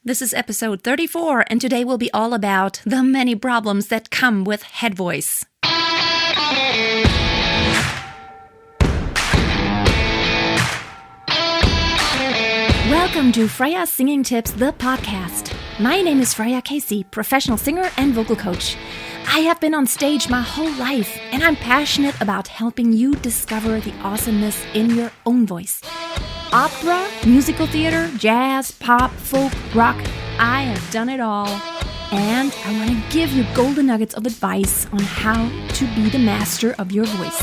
This is episode 34, and today will be all about the many problems that come with head voice. Welcome to Freya Singing Tips, the podcast. My name is Freya Casey, professional singer and vocal coach. I have been on stage my whole life, and I'm passionate about helping you discover the awesomeness in your own voice. Opera, musical theater, jazz, pop, folk, rock, I have done it all. And I want to give you golden nuggets of advice on how to be the master of your voice.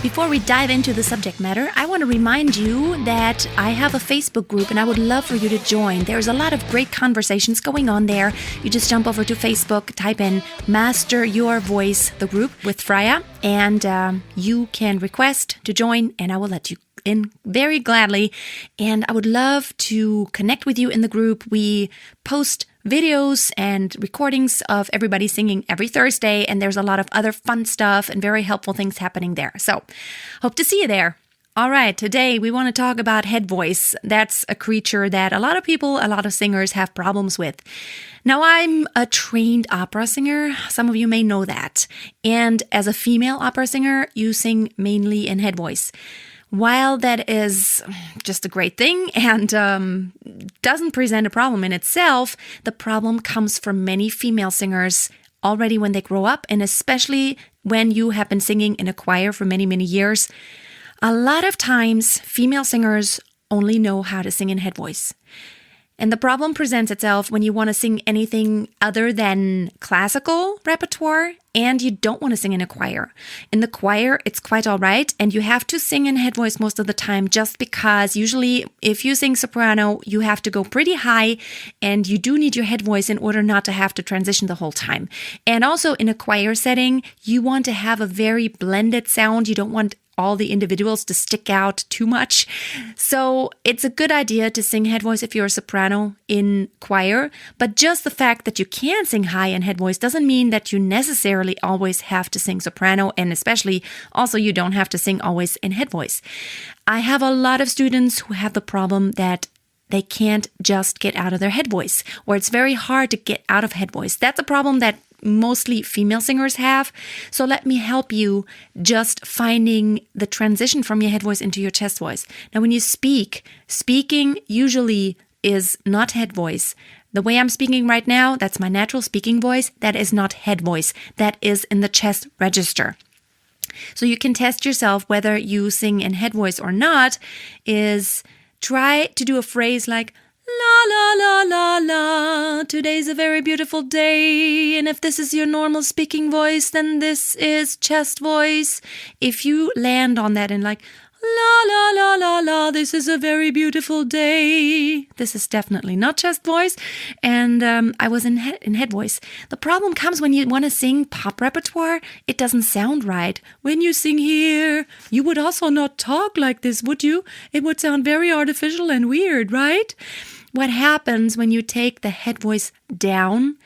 Before we dive into the subject matter, I want to remind you that I have a Facebook group and I would love for you to join. There's a lot of great conversations going on there. You just jump over to Facebook, type in Master Your Voice, the group with Freya, and you can request to join and I will let you in very gladly. And I would love to connect with you in the group. We post videos and recordings of everybody singing every Thursday, and there's a lot of other fun stuff and very helpful things happening there. So, hope to see you there. All right, today we want to talk about head voice. That's a creature that a lot of people, a lot of singers have problems with. Now, I'm a trained opera singer. Some of you may know that. And as a female opera singer, you sing mainly in head voice. While that is just a great thing and doesn't present a problem in itself, the problem comes from many female singers already when they grow up, and especially when you have been singing in a choir for many, many years. A lot of times, female singers only know how to sing in head voice. And the problem presents itself when you want to sing anything other than classical repertoire and you don't want to sing in a choir. In the choir, it's quite all right, and you have to sing in head voice most of the time just because usually if you sing soprano, you have to go pretty high and you do need your head voice in order not to have to transition the whole time. And also in a choir setting, you want to have a very blended sound. You don't want all the individuals to stick out too much. So it's a good idea to sing head voice if you're a soprano in choir, but just the fact that you can sing high in head voice doesn't mean that you necessarily always have to sing soprano, and especially also you don't have to sing always in head voice. I have a lot of students who have the problem that they can't just get out of their head voice, or it's very hard to get out of head voice. That's a problem that mostly female singers have. So let me help you just finding the transition from your head voice into your chest voice. Now, when you speaking usually is not head voice. The way I'm speaking right now, that's my natural speaking voice. That is not head voice. That is in the chest register. So you can test yourself whether you sing in head voice or not is try to do a phrase like, la, la, la, la, la, today's a very beautiful day, and if this is your normal speaking voice, then this is chest voice. If you land on that and like, la, la, la, la, la, this is a very beautiful day, this is definitely not chest voice, and I was in head voice. The problem comes when you want to sing pop repertoire, it doesn't sound right. When you sing here, you would also not talk like this, would you? It would sound very artificial and weird, right? What happens when you take the head voice down,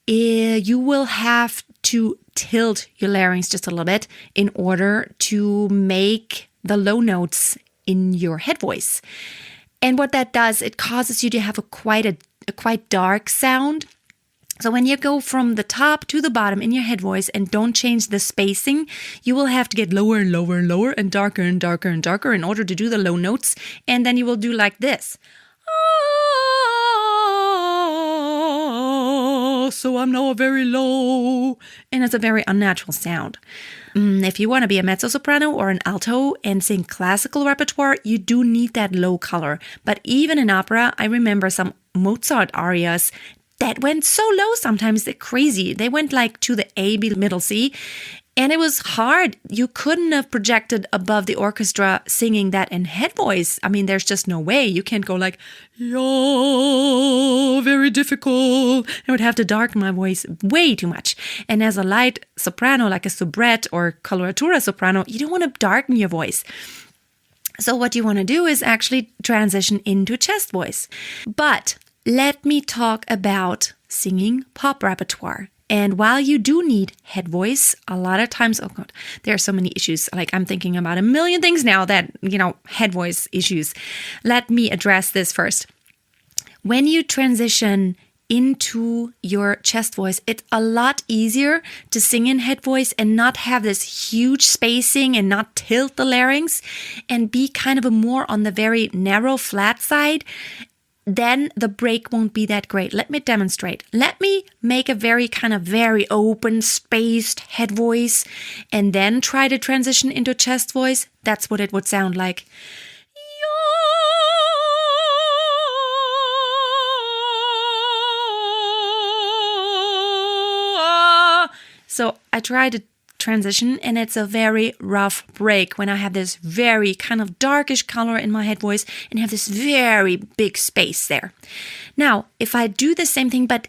you will have to tilt your larynx just a little bit in order to make the low notes in your head voice. And what that does, it causes you to have a quite dark sound. So when you go from the top to the bottom in your head voice and don't change the spacing, you will have to get lower and lower and lower and darker and darker and darker in order to do the low notes. And then you will do like this. So I'm now very low, and it's a very unnatural sound. If you want to be a mezzo-soprano or an alto and sing classical repertoire, you do need that low color. But even in opera, I remember some Mozart arias that went so low sometimes, they're crazy. They went like to the A, B, middle C, and it was hard. You couldn't have projected above the orchestra singing that in head voice. I mean, there's just no way. You can't go like, yo, very difficult. I would have to darken my voice way too much. And as a light soprano, like a soubrette or coloratura soprano, you don't want to darken your voice. So what you want to do is actually transition into chest voice. But let me talk about singing pop repertoire. And while you do need head voice, a lot of times, oh God, there are so many issues. Like I'm thinking about a million things now that, head voice issues. Let me address this first. When you transition into your chest voice, it's a lot easier to sing in head voice and not have this huge spacing and not tilt the larynx and be kind of a more on the very narrow flat side. Then the break won't be that great. Let me demonstrate. Let me make a very open spaced head voice and then try to transition into chest voice. That's what it would sound like. So I try to transition and it's a very rough break when I have this very kind of darkish color in my head voice and have this very big space there. Now, if I do the same thing but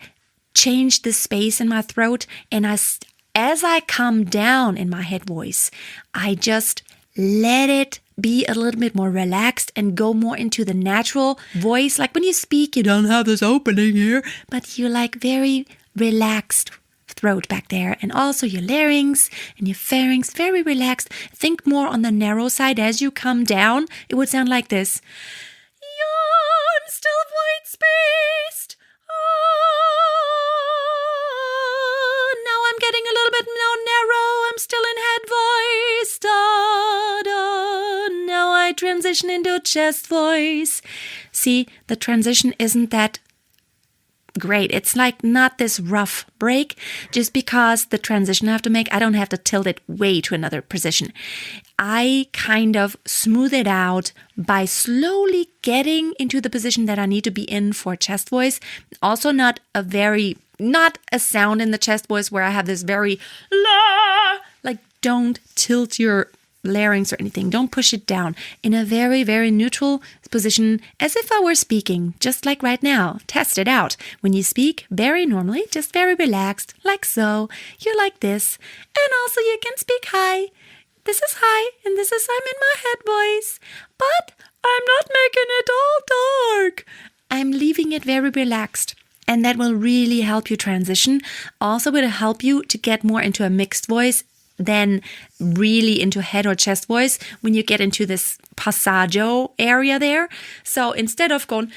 change the space in my throat and as I come down in my head voice, I just let it be a little bit more relaxed and go more into the natural voice. Like when you speak, you don't have this opening here, but you're like very relaxed throat back there, and also your larynx and your pharynx, very relaxed. Think more on the narrow side as you come down. It would sound like this. I'm still white spaced. Now I'm getting a little bit more narrow. I'm still in head voice. Now I transition into chest voice. See, the transition isn't that great. It's like not this rough break. Just because the transition I have to make, I don't have to tilt it way to another position. I kind of smooth it out by slowly getting into the position that I need to be in for chest voice. Also not a sound in the chest voice where I have this very la, like don't tilt your larynx or anything. Don't push it down. In a very, very neutral position, as if I were speaking, just like right now. Test it out. When you speak very normally, just very relaxed, like so. You're like this. And also you can speak high. This is high, and this is I'm in my head voice. But I'm not making it all dark. I'm leaving it very relaxed. And that will really help you transition. Also, it will help you to get more into a mixed voice than really into head or chest voice when you get into this passaggio area there. So instead of going, I'm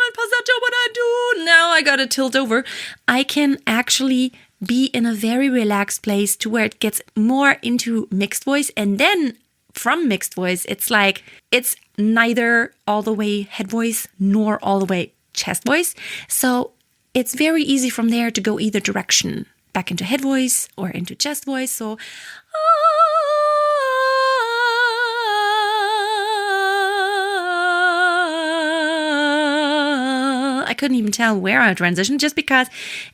in passaggio, what I do? Now I gotta tilt over. I can actually be in a very relaxed place to where it gets more into mixed voice. And then from mixed voice, it's like, it's neither all the way head voice nor all the way chest voice. So it's very easy from there to go either direction, back into head voice or into chest voice. So, I couldn't even tell where I transitioned just because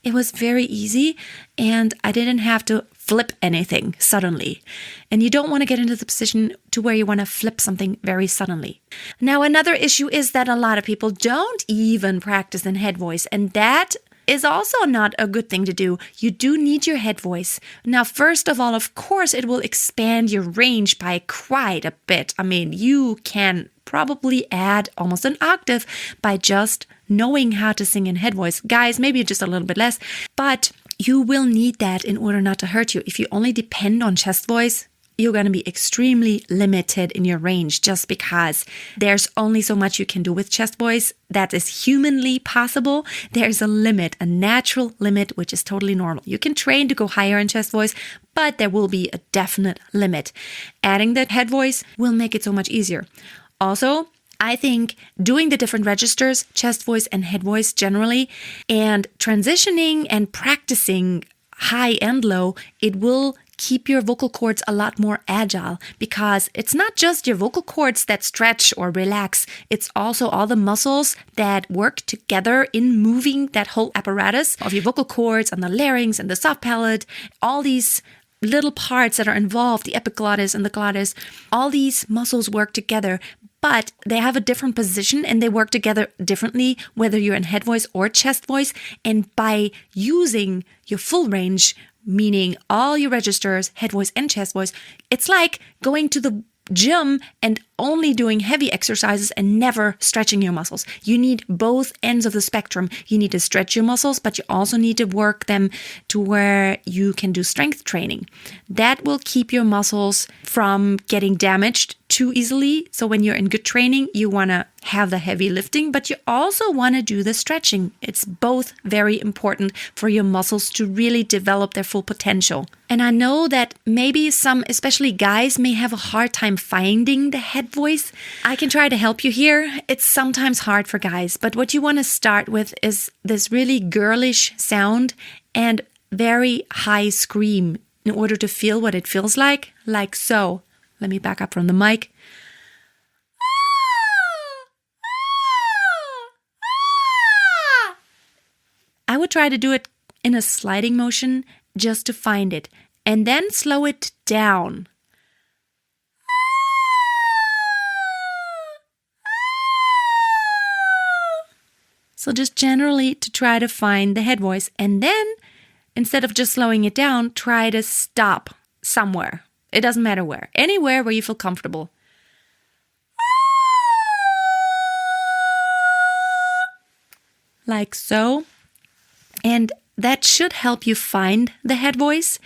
it was very easy and I didn't have to flip anything suddenly. And you don't want to get into the position to where you want to flip something very suddenly. Now, another issue is that a lot of people don't even practice in head voice, and that is also not a good thing to do. You do need your head voice. Now, first of all, of course, it will expand your range by quite a bit. I mean, you can probably add almost an octave by just knowing how to sing in head voice. Guys, maybe just a little bit less, but you will need that in order not to hurt you. If you only depend on chest voice, you're going to be extremely limited in your range just because there's only so much you can do with chest voice that is humanly possible. There's a limit, a natural limit, which is totally normal. You can train to go higher in chest voice, but there will be a definite limit. Adding that head voice will make it so much easier. Also, I think doing the different registers, chest voice and head voice generally, and transitioning and practicing high and low, it will keep your vocal cords a lot more agile because it's not just your vocal cords that stretch or relax. It's also all the muscles that work together in moving that whole apparatus of your vocal cords and the larynx and the soft palate, all these little parts that are involved, the epiglottis and the glottis, all these muscles work together, but they have a different position and they work together differently, whether you're in head voice or chest voice. And by using your full range, meaning all your registers, head voice and chest voice, it's like going to the gym and only doing heavy exercises and never stretching your muscles. You need both ends of the spectrum. You need to stretch your muscles, but you also need to work them to where you can do strength training. That will keep your muscles from getting damaged too easily. So when you're in good training, you want to have the heavy lifting, but you also want to do the stretching. It's both very important for your muscles to really develop their full potential. And I know that maybe some, especially guys, may have a hard time finding the head voice. I can try to help you here. It's sometimes hard for guys, but what you want to start with is this really girlish sound and very high scream in order to feel what it feels like so. Let me back up from the mic. I would try to do it in a sliding motion just to find it, and then slow it down. So just generally to try to find the head voice, and then instead of just slowing it down, try to stop somewhere. It doesn't matter where. Anywhere where you feel comfortable. Like so. And that should help you find the head voice.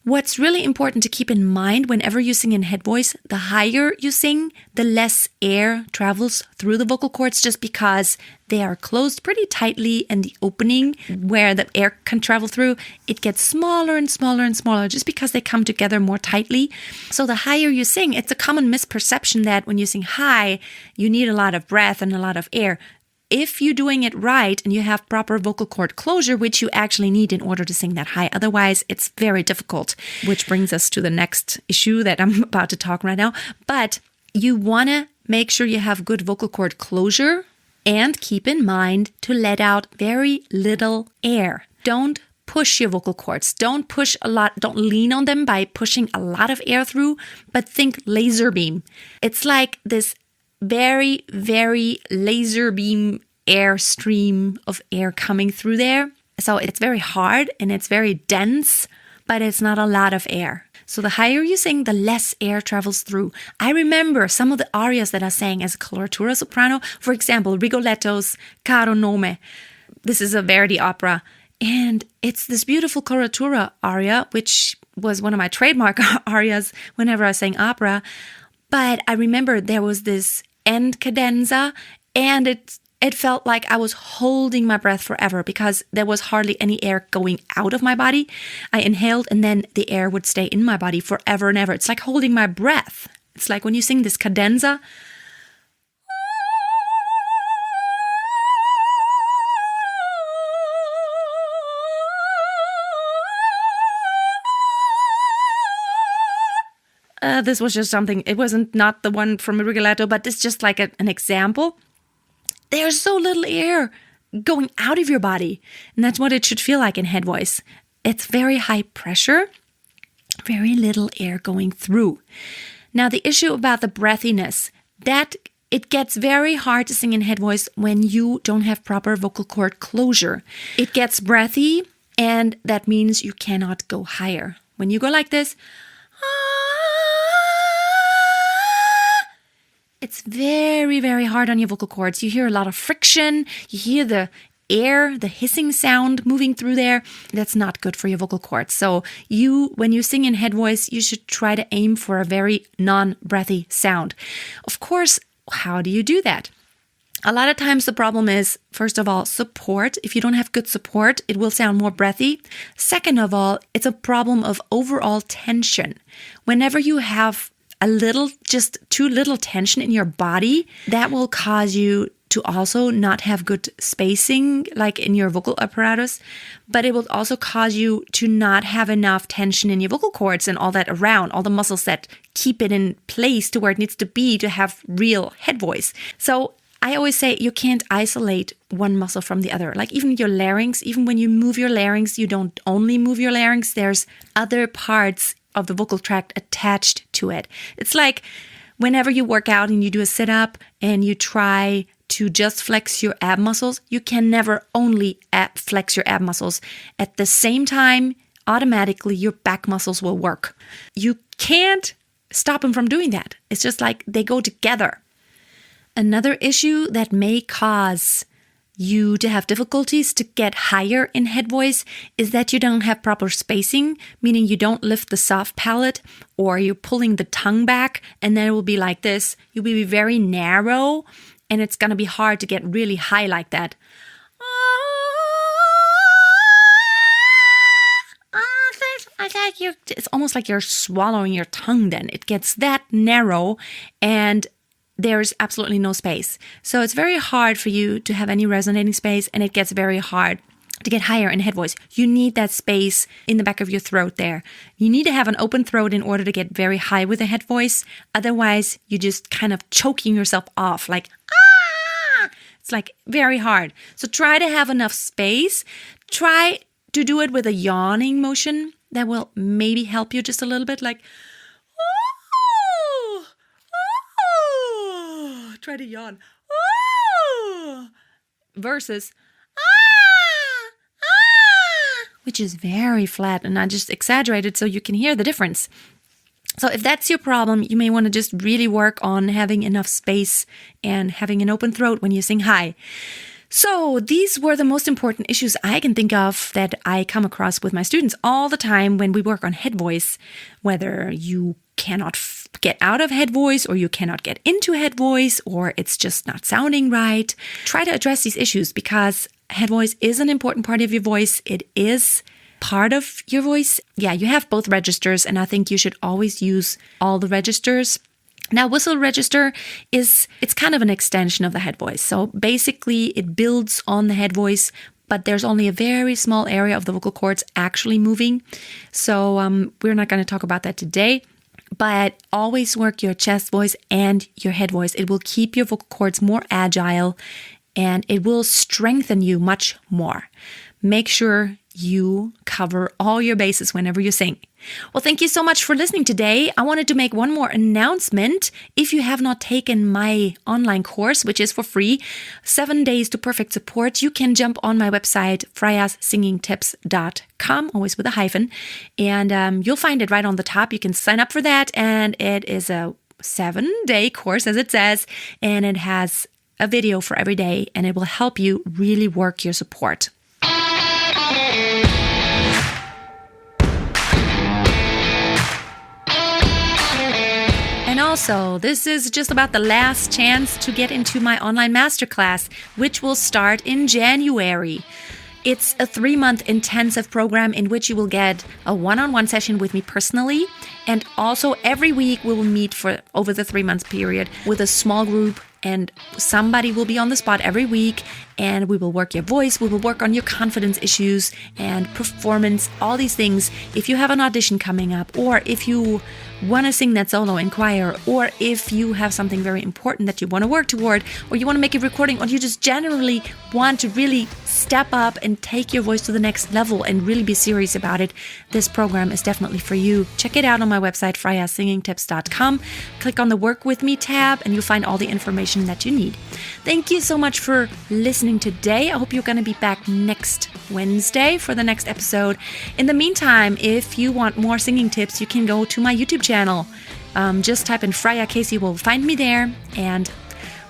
What's really important to keep in mind whenever you sing in head voice, the higher you sing, the less air travels through the vocal cords just because they are closed pretty tightly, and the opening where the air can travel through, it gets smaller and smaller and smaller just because they come together more tightly. So the higher you sing, it's a common misperception that when you sing high, you need a lot of breath and a lot of air. If you're doing it right and you have proper vocal cord closure, which you actually need in order to sing that high, otherwise it's very difficult, which brings us to the next issue that I'm about to talk right now. But you want to make sure you have good vocal cord closure and keep in mind to let out very little air. Don't push your vocal cords. Don't push a lot. Don't lean on them by pushing a lot of air through, but think laser beam. It's like this very, very laser beam air stream of air coming through there. So it's very hard and it's very dense, but it's not a lot of air. So the higher you sing, the less air travels through. I remember some of the arias that I sang as a coloratura soprano. For example, Rigoletto's Caro Nome. This is a Verdi opera. And it's this beautiful coloratura aria, which was one of my trademark arias whenever I sang opera. But I remember there was this end cadenza, and it felt like I was holding my breath forever because there was hardly any air going out of my body. I inhaled and then the air would stay in my body forever and ever. It's like holding my breath. It's like when you sing this cadenza. This was just something, it wasn't not the one from Rigoletto, but it's just like an example. There's so little air going out of your body. And that's what it should feel like in head voice. It's very high pressure, very little air going through. Now, the issue about the breathiness, that it gets very hard to sing in head voice when you don't have proper vocal cord closure. It gets breathy, and that means you cannot go higher. When you go like this, it's very, very hard on your vocal cords. You hear a lot of friction. You hear the air, the hissing sound moving through there. That's not good for your vocal cords. So when you sing in head voice, you should try to aim for a very non-breathy sound. Of course, how do you do that? A lot of times the problem is, first of all, support. If you don't have good support, it will sound more breathy. Second of all, it's a problem of overall tension. Whenever you have just too little tension in your body, that will cause you to also not have good spacing, like in your vocal apparatus, but it will also cause you to not have enough tension in your vocal cords and all that around, all the muscles that keep it in place to where it needs to be to have real head voice. So I always say you can't isolate one muscle from the other. Like even your larynx, even when you move your larynx, you don't only move your larynx, there's other parts of the vocal tract attached to it. It's like whenever you work out and you do a sit-up and you try to just flex your ab muscles, you can never only flex your ab muscles. At the same time, automatically your back muscles will work. You can't stop him from doing that. It's just like they go together. Another issue that may cause you to have difficulties to get higher in head voice is that you don't have proper spacing, meaning you don't lift the soft palate, or you're pulling the tongue back, and then it will be like this. You'll be very narrow, and it's going to be hard to get really high like that. It's almost like you're swallowing your tongue then. It gets that narrow, and there's absolutely no space. So it's very hard for you to have any resonating space, and it gets very hard to get higher in head voice. You need that space in the back of your throat there. You need to have an open throat in order to get very high with the head voice. Otherwise, you're just kind of choking yourself off like, ah! It's like very hard. So try to have enough space. Try to do it with a yawning motion. That will maybe help you just a little bit, like, oh, oh. Try to yawn, oh, versus, ah, ah, which is very flat, and I just exaggerated so you can hear the difference. So if that's your problem, you may want to just really work on having enough space and having an open throat when you sing high. So these were the most important issues I can think of that I come across with my students all the time when we work on head voice, whether you cannot get out of head voice, or you cannot get into head voice, or it's just not sounding right. Try to address these issues, because head voice is an important part of your voice. It is part of your voice. Yeah, you have both registers, and I think you should always use all the registers. Now, whistle register it's kind of an extension of the head voice. So basically it builds on the head voice, but there's only a very small area of the vocal cords actually moving. So we're not going to talk about that today, but always work your chest voice and your head voice. It will keep your vocal cords more agile, and it will strengthen you much more. Make sure you cover all your bases whenever you sing. Well, thank you so much for listening today. I wanted to make one more announcement. If you have not taken my online course, which is for free, 7 Days to Perfect Support, you can jump on my website, freyasingingtips.com, always with a hyphen, and you'll find it right on the top. You can sign up for that, and it is a 7-day course, as it says, and it has a video for every day, and it will help you really work your support. And also, this is just about the last chance to get into my online masterclass, which will start in January. It's a 3-month intensive program in which you will get a one-on-one session with me personally. And also every week we will meet for over the 3-month period with a small group, and somebody will be on the spot every week, and we will work your voice. We will work on your confidence issues and performance, all these things. If you have an audition coming up, or if you want to sing that solo in choir, or if you have something very important that you want to work toward, or you want to make a recording, or you just generally want to really step up and take your voice to the next level and really be serious about it, this program is definitely for you. Check it out on my website, freyasingingtips.com. Click on the Work With Me tab, and you'll find all the information that you need. Thank you so much for listening today. I hope you're going to be back next Wednesday for the next episode. In the meantime, if you want more singing tips, you can go to my YouTube channel. Just type in Freya Casey, you will find me there. And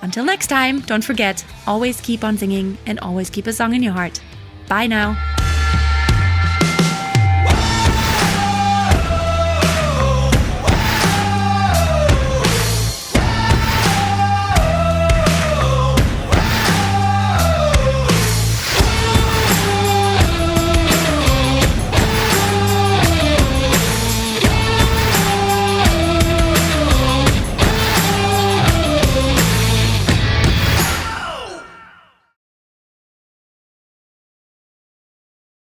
until next time, don't forget, always keep on singing and always keep a song in your heart. Bye now.